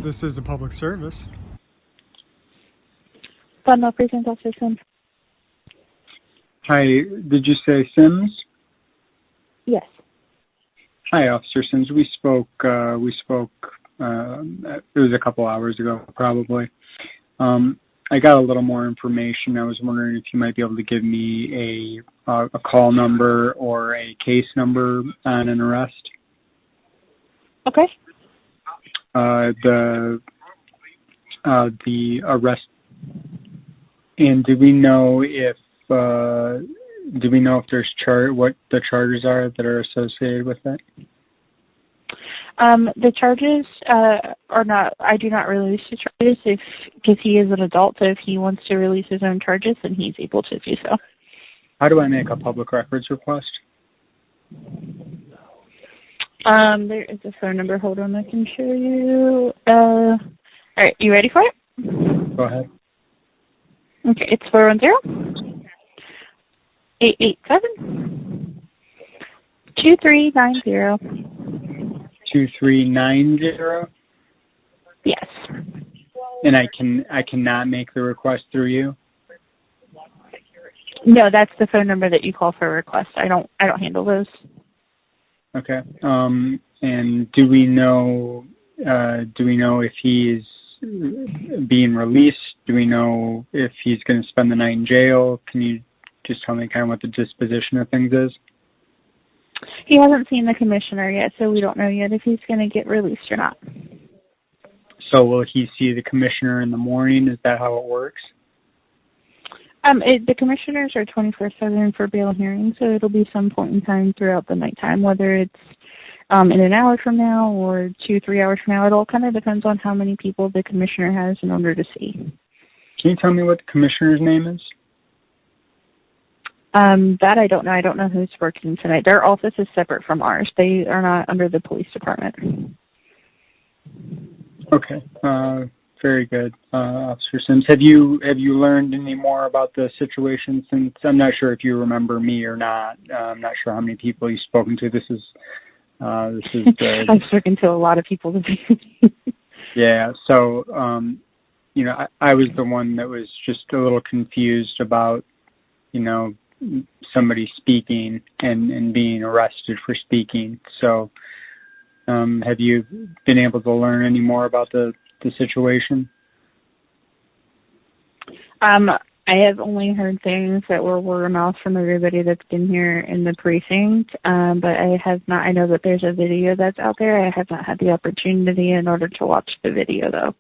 This is a public service. Dundalk Precinct, Officer Sims. Hi, did you say Sims? Yes. Hi, Officer Sims. We spoke, it was a couple hours ago, probably. I got a little more information. I was wondering if you might be able to give me a call number or a case number on an arrest. Okay. The arrest, and do we know if there's what the charges are that are associated with it? The charges are not. I do not release the charges because he is an adult. So if he wants to release his own charges, then he's able to do so. How do I make a public records request? There is a phone number. Hold on, I can show you. All right, you ready for it? Go ahead. Okay, it's 410-887-2390. 2390? Yes. And I cannot make the request through you? No, that's the phone number that you call for a request. I don't handle those. Okay. And do we know if he is being released? Do we know if he's going to spend the night in jail? Can you just tell me kind of what the disposition of things is? He hasn't seen the commissioner yet, so we don't know yet if he's going to get released or not. So will he see the commissioner in the morning? Is that how it works? The commissioners are 24/7 for bail hearings, so it'll be some point in time throughout the nighttime, whether it's in an hour from now or 2-3 hours from now. It all kind of depends on how many people the commissioner has in order to see. Can you tell me what the commissioner's name is? That I don't know. I don't know who's working tonight. Their office is separate from ours. They are not under the police department. Okay. Very good, Officer Sims. Have you learned any more about the situation since? I'm not sure if you remember me or not. I'm not sure how many people you've spoken to. This is I've spoken to a lot of people today. Yeah. So, I was the one that was just a little confused about, somebody speaking and being arrested for speaking. So, have you been able to learn any more about the situation? I have only heard things that were word of mouth from everybody that's been here in the precinct, but I have not. I know that there's a video that's out there. I have not had the opportunity in order to watch the video, though.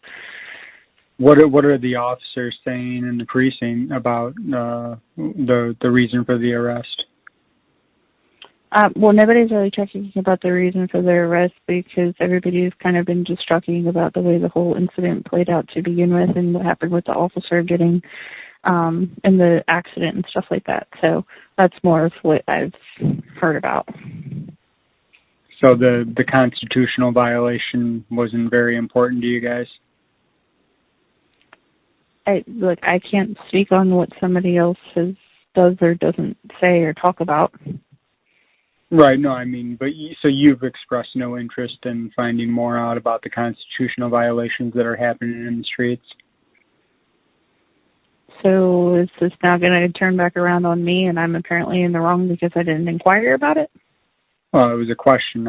What are the officers saying in the precinct about the reason for the arrest? Well, nobody's really talking about the reason for their arrest because everybody's kind of been just talking about the way the whole incident played out to begin with and what happened with the officer getting in the accident and stuff like that. So that's more of what I've heard about. So the constitutional violation wasn't very important to you guys? I can't speak on what somebody else does or doesn't say or talk about. Right, no, so you've expressed no interest in finding more out about the constitutional violations that are happening in the streets? So is this now going to turn back around on me and I'm apparently in the wrong because I didn't inquire about it? Well, it was a question.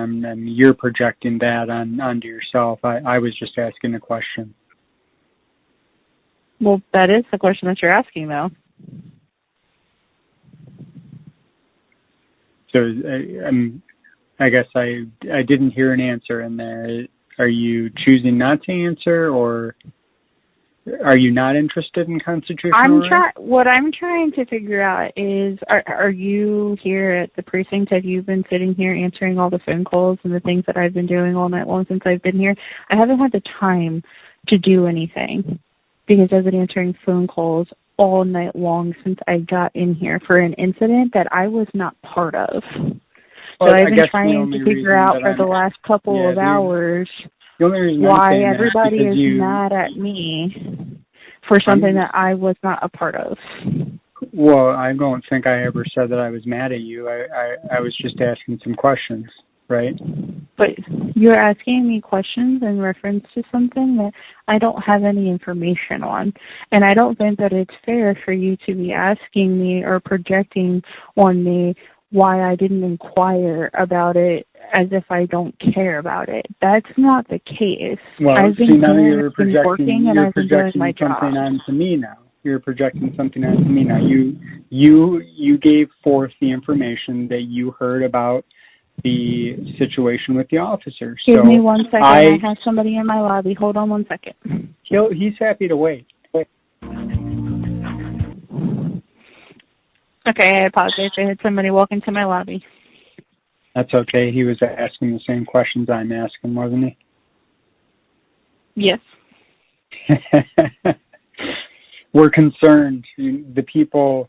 You're projecting that onto yourself. I was just asking a question. Well, that is the question that you're asking, though. So I guess I didn't hear an answer in there. Are you choosing not to answer, or are you not interested in constitutional rights? What I'm trying to figure out is, are you here at the precinct? Have you been sitting here answering all the phone calls and the things that I've been doing all night long since I've been here? I haven't had the time to do anything because I've been answering phone calls all night long since I got in here for an incident that I was not part of. So I've been trying to figure out for the last couple of hours why everybody is mad at me for something that I was not a part of. Well, I don't think I ever said that I was mad at you. I was just asking some questions. right? But you're asking me questions in reference to something that I don't have any information on. And I don't think that it's fair for you to be asking me or projecting on me why I didn't inquire about it as if I don't care about it. That's not the case. Well, I've been see, now you're projecting, working and I've been doing my job. something onto me now. You're projecting something onto me now. You gave forth the information that you heard about the situation with the officer. Give me 1 second. I have somebody in my lobby. Hold on 1 second. He's happy to wait. Okay, I apologize. I had somebody walk into my lobby. That's okay. He was asking the same questions I'm asking, wasn't he? Yes. We're concerned. The people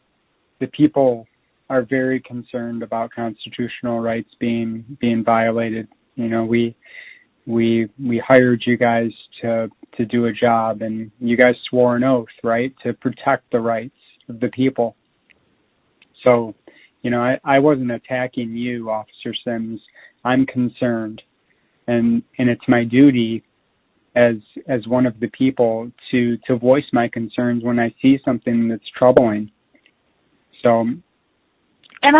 are very concerned about constitutional rights being violated. You know, we hired you guys to do a job, and you guys swore an oath, right, to protect the rights of the people. So, you know, I wasn't attacking you, Officer Sims. I'm concerned, and it's my duty as one of the people to voice my concerns when I see something that's troubling. So. And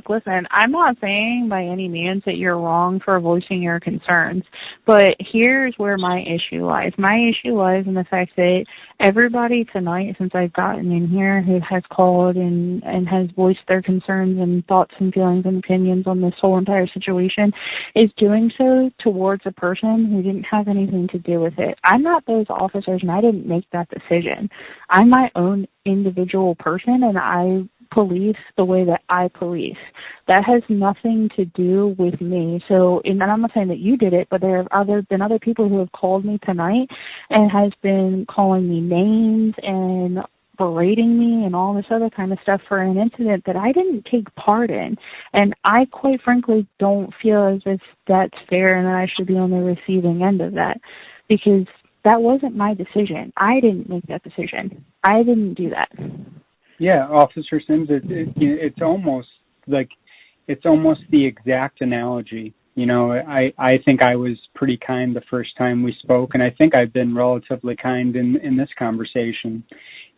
listen, I'm not saying by any means that you're wrong for voicing your concerns, but here's where my issue lies. My issue lies in the fact that everybody tonight, since I've gotten in here, who has called and has voiced their concerns and thoughts and feelings and opinions on this whole entire situation, is doing so towards a person who didn't have anything to do with it. I'm not those officers, and I didn't make that decision. I'm my own individual person, and I police the way that I police. That has nothing to do with me. So, and I'm not saying that you did it, but there have been other people who have called me tonight and has been calling me names and berating me and all this other kind of stuff for an incident that I didn't take part in. And I quite frankly don't feel as if that's fair and that I should be on the receiving end of that, because that wasn't my decision. I didn't make that decision. I didn't do that. Yeah, Officer Sims, it's almost the exact analogy. You know, I think I was pretty kind the first time we spoke, and I think I've been relatively kind in this conversation.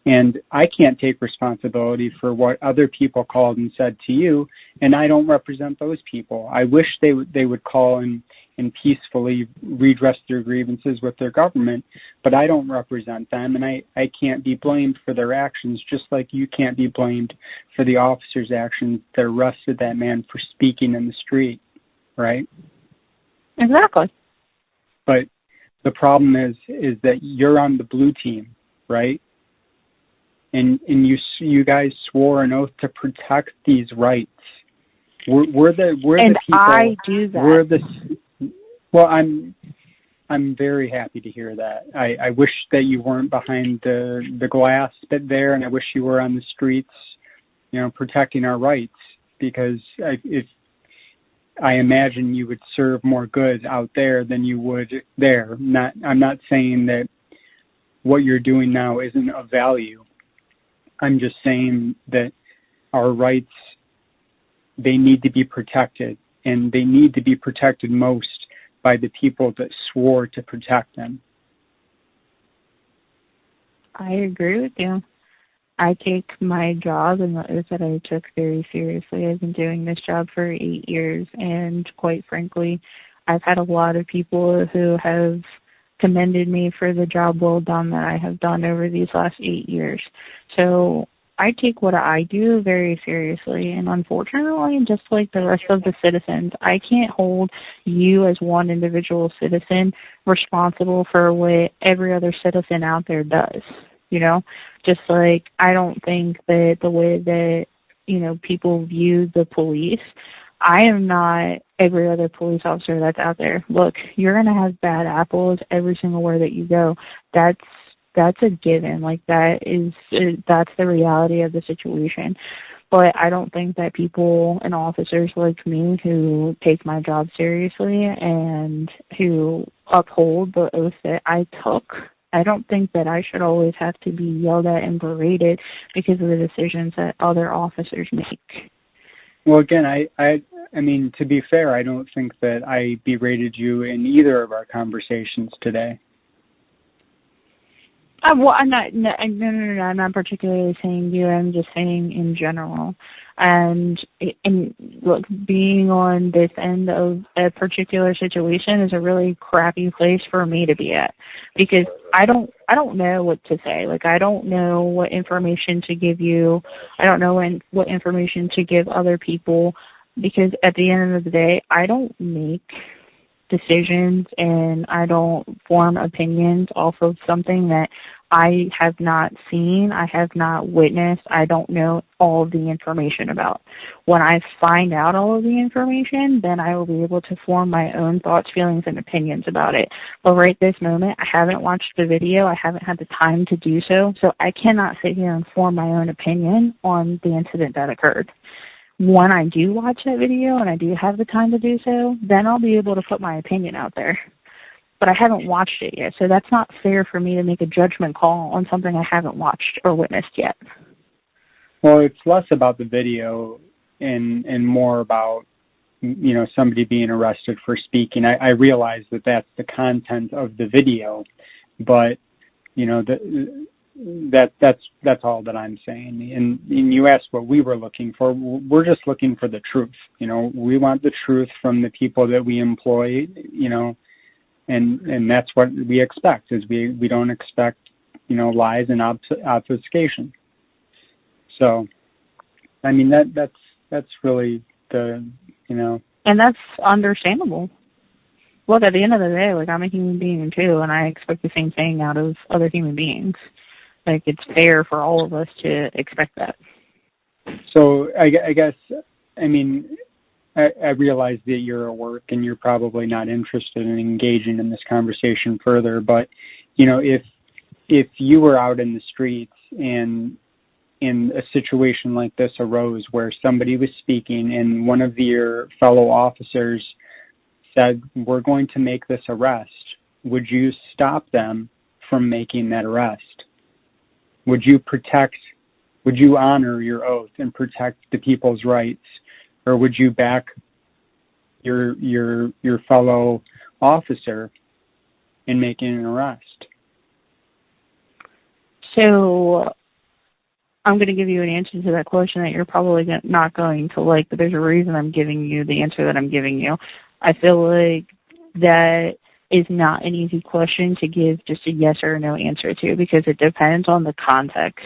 And I can't take responsibility for what other people called and said to you, and I don't represent those people. I wish they would call and peacefully redress their grievances with their government, but I don't represent them, and I can't be blamed for their actions, just like you can't be blamed for the officer's actions that arrested that man for speaking in the street, right? Exactly. But the problem is that you're on the blue team, right? And you guys swore an oath to protect these rights. We're the people. I do that. Well, I'm very happy to hear that. I wish that you weren't behind the glass bit there, and I wish you were on the streets, you know, protecting our rights, because I imagine you would serve more good out there than you would there. I'm not saying that what you're doing now isn't of value. I'm just saying that our rights, they need to be protected, and they need to be protected most by the people that swore to protect them. I agree with you. I take my job and the oath that I took very seriously. I've been doing this job for 8 years, and quite frankly, I've had a lot of people who have commended me for the job well done that I have done over these last 8 years. So I take what I do very seriously, and unfortunately, just like the rest of the citizens, I can't hold you as one individual citizen responsible for what every other citizen out there does. You know, just like I don't think that the way that, you know, people view the police, I am not every other police officer that's out there. Look, you're going to have bad apples every single where that you go. That's a given. Like, that's the reality of the situation. But I don't think that people and officers like me who take my job seriously and who uphold the oath that I took, I don't think that I should always have to be yelled at and berated because of the decisions that other officers make. Well, again, I mean, to be fair, I don't think that I berated you in either of our conversations today. Well, I'm not. No, I'm not particularly saying you. I'm just saying in general. And look, being on this end of a particular situation is a really crappy place for me to be at, because I don't know what to say. Like, I don't know what information to give you. I don't know what information to give other people, because at the end of the day, I don't make decisions and I don't form opinions off of something that I have not seen, I have not witnessed, I don't know all of the information about. When I find out all of the information, then I will be able to form my own thoughts, feelings, and opinions about it. But right this moment, I haven't watched the video, I haven't had the time to do so, so I cannot sit here and form my own opinion on the incident that occurred. When I do watch that video and I do have the time to do so, then I'll be able to put my opinion out there. But I haven't watched it yet, so that's not fair for me to make a judgment call on something I haven't watched or witnessed yet. Well, it's less about the video and more about, you know, somebody being arrested for speaking. I realize that that's the content of the video, but, you know, that's all that I'm saying. And you asked what we were looking for. We're just looking for the truth. You know, we want the truth from the people that we employ, you know, and that's what we expect. Is we don't expect, you know, lies and obfuscation. So, I mean, that's really the, you know. And that's understandable. Look, at the end of the day, like, I'm a human being too, and I expect the same thing out of other human beings. Like, it's fair for all of us to expect that. So I guess, I mean, I realize that you're at work and you're probably not interested in engaging in this conversation further, but, you know, if you were out in the streets and in a situation like this arose where somebody was speaking and one of your fellow officers said, "We're going to make this arrest," would you stop them from making that arrest? Would you honor your oath and protect the people's rights, or would you back your fellow officer in making an arrest? So I'm going to give you an answer to that question that you're probably not going to like, but there's a reason I'm giving you the answer that I'm giving you. I feel like that is not an easy question to give just a yes or a no answer to, because it depends on the context.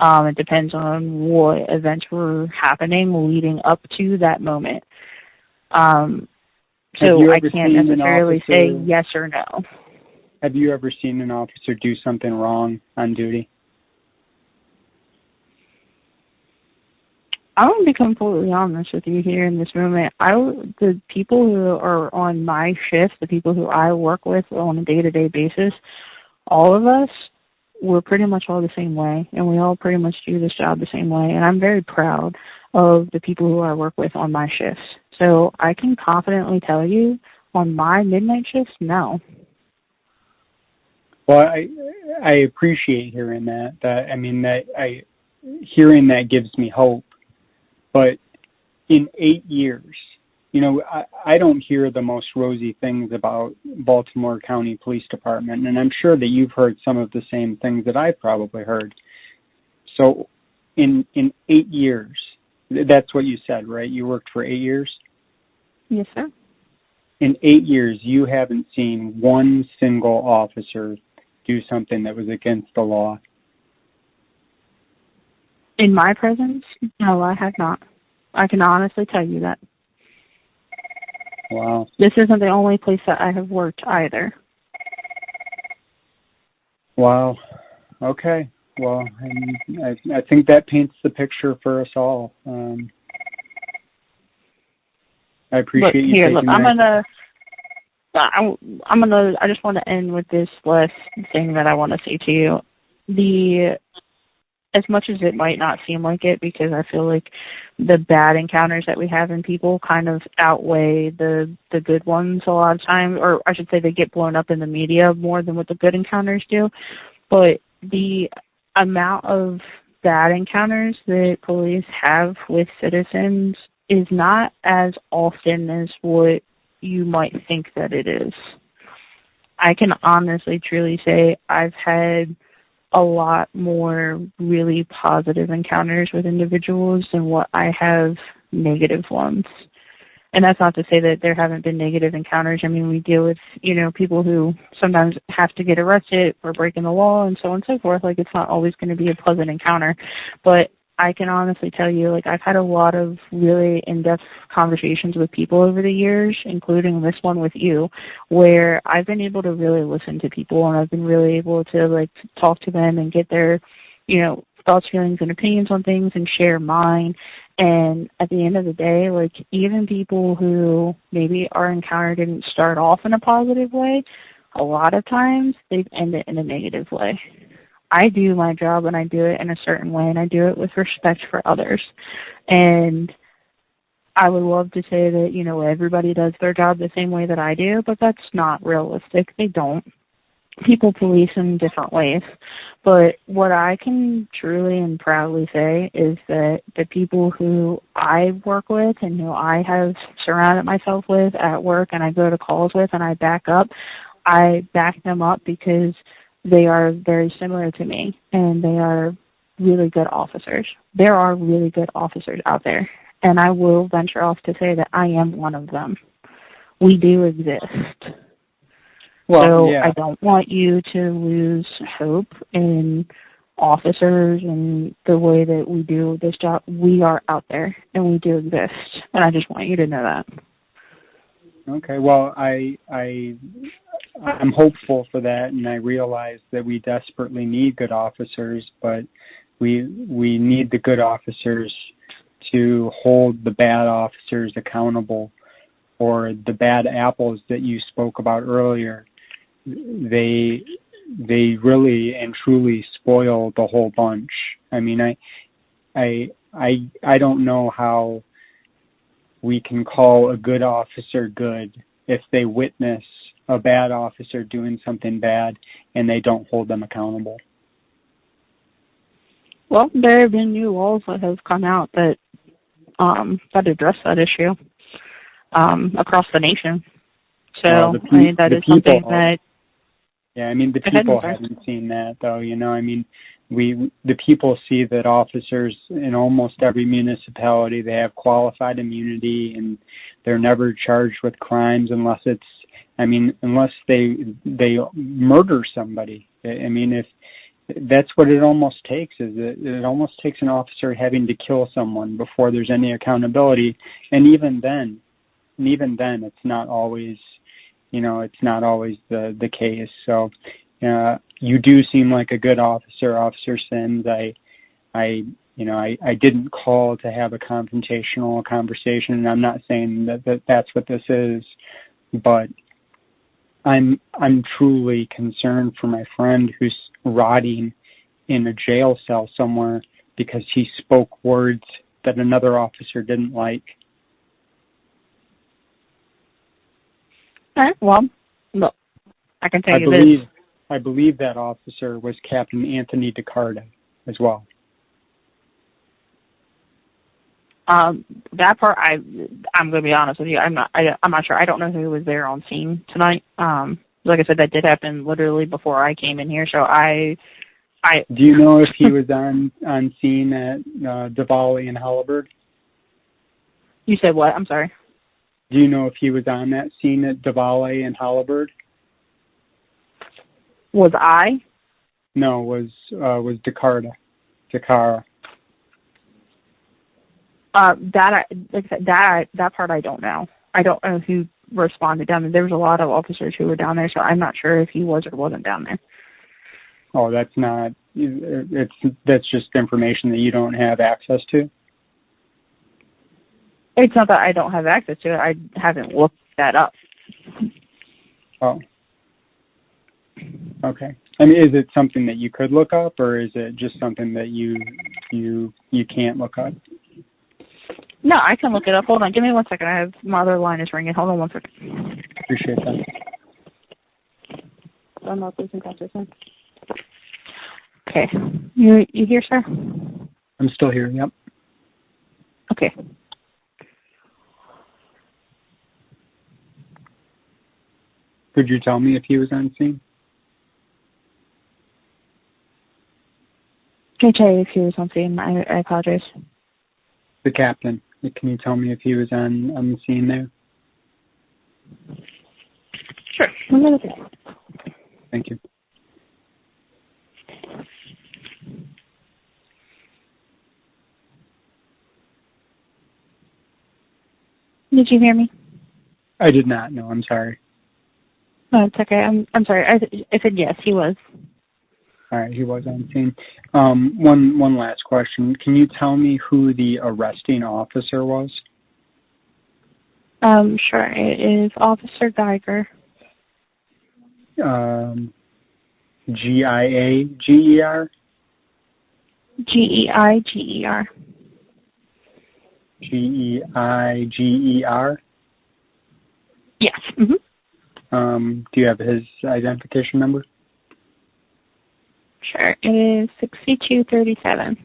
It depends on what events were happening leading up to that moment. So I can't necessarily say yes or no. Have you ever seen an officer do something wrong on duty? I'm going to be completely honest with you here in this moment. The people who are on my shift, the people who I work with on a day-to-day basis, all of us, we're pretty much all the same way, and we all pretty much do this job the same way. And I'm very proud of the people who I work with on my shifts. So I can confidently tell you, on my midnight shifts, no. Well, I appreciate hearing that. Hearing that gives me hope. But in 8 years, you know, I don't hear the most rosy things about Baltimore County Police Department, and I'm sure that you've heard some of the same things that I've probably heard. So in 8 years, that's what you said, right? You worked for 8 years? Yes, sir. In 8 years, you haven't seen one single officer do something that was against the law. In my presence? No, I have not. I can honestly tell you that. Wow. This isn't the only place that I have worked either. Wow. Okay. Well, I think that paints the picture for us all. I appreciate you taking that. I just want to end with this last thing that I want to say to you. As much as it might not seem like it, because I feel like the bad encounters that we have in people kind of outweigh the good ones a lot of times, or I should say they get blown up in the media more than what the good encounters do. But the amount of bad encounters that police have with citizens is not as often as what you might think that it is. I can honestly, truly say I've had a lot more really positive encounters with individuals than what I have negative ones. And that's not to say that there haven't been negative encounters. I mean, we deal with, people who sometimes have to get arrested for breaking the law and so on and so forth. Like, it's not always going to be a pleasant encounter. But I can honestly tell you, like, I've had a lot of really in-depth conversations with people over the years, including this one with you, where I've been able to really listen to people, and I've been really able to, like, talk to them and get their, thoughts, feelings, and opinions on things and share mine. And at the end of the day, like, even people who maybe our encounter didn't start off in a positive way, a lot of times they've ended in a negative way. I do my job and I do it in a certain way, and I do it with respect for others. And I would love to say that, everybody does their job the same way that I do, but that's not realistic. They don't. People police in different ways. But what I can truly and proudly say is that the people who I work with and who I have surrounded myself with at work and I go to calls with and I back them up because they are very similar to me, and they are really good officers. There are really good officers out there, and I will venture off to say that I am one of them. We do exist. Well, so yeah. I don't want you to lose hope in officers and the way that we do this job. We are out there, and we do exist, and I just want you to know that. Okay, well, I'm hopeful for that, and I realize that we desperately need good officers, but we need the good officers to hold the bad officers accountable, or the bad apples that you spoke about earlier. They really and truly spoil the whole bunch. I mean, I don't know how we can call a good officer good if they witness a bad officer doing something bad and they don't hold them accountable. Well, there have been new laws that have come out that address that issue across the nation. So, that is something that... Yeah, I mean, the people haven't seen that, though, I mean, the people see that officers in almost every municipality, they have qualified immunity, and they're never charged with crimes unless they murder somebody. I mean, if that's what it almost takes, is it almost takes an officer having to kill someone before there's any accountability. And even then it's not always, the case. So, you do seem like a good officer, Officer Sims. I didn't call to have a confrontational conversation, and I'm not saying that's what this is, but I'm truly concerned for my friend who's rotting in a jail cell somewhere because he spoke words that another officer didn't like. All right, well, look, I can tell you this. I believe that officer was Captain Anthony DiCara as well. That part, I'm going to be honest with you. I'm not sure. I don't know who was there on scene tonight. Like I said, that did happen literally before I came in here. So do you know if he was on scene at Diwali and Halliburton? You said what? I'm sorry. Do you know if he was on that scene at Diwali and Halliburton? Was I? No, was DiCara. That part I don't know. I don't know who responded down there. There was a lot of officers who were down there, so I'm not sure if he was or wasn't down there. Oh, that's just information that you don't have access to? It's not that I don't have access to it. I haven't looked that up. Oh. Okay. I mean, is it something that you could look up, or is it just something that you can't look up? No, I can look it up. Hold on. Give me 1 second. My other line is ringing. Hold on 1 second. Appreciate that. Dundalk Precinct, okay. You here, sir? I'm still here, yep. Okay. Could you tell me if he was on scene? Can I tell you if he was on scene? I apologize. The captain. Can you tell me if he was on the scene there? Sure. 1 minute. Thank you. Did you hear me? I did not. No, I'm sorry. No, it's okay. I'm sorry. I said yes, he was. All right, he was on scene. One last question. Can you tell me who the arresting officer was? Sure. It is Officer Geiger. Giager? Geiger. Geiger? Yes. Mm-hmm. Do you have his identification number? Sure. It is 6237.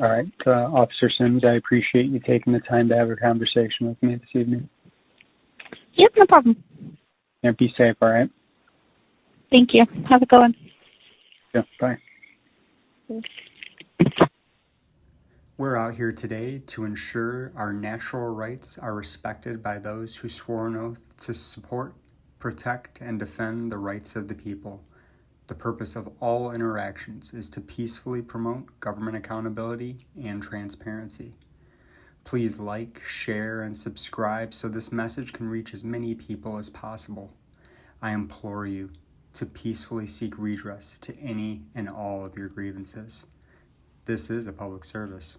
All right. Officer Sims, I appreciate you taking the time to have a conversation with me this evening. Yep, no problem. Yeah, be safe, all right? Thank you. Have a good one. Yeah, bye. We're out here today to ensure our natural rights are respected by those who swore an oath to support, protect, and defend the rights of the people. The purpose of all interactions is to peacefully promote government accountability and transparency. Please like, share, and subscribe so this message can reach as many people as possible. I implore you to peacefully seek redress to any and all of your grievances. This is a public service.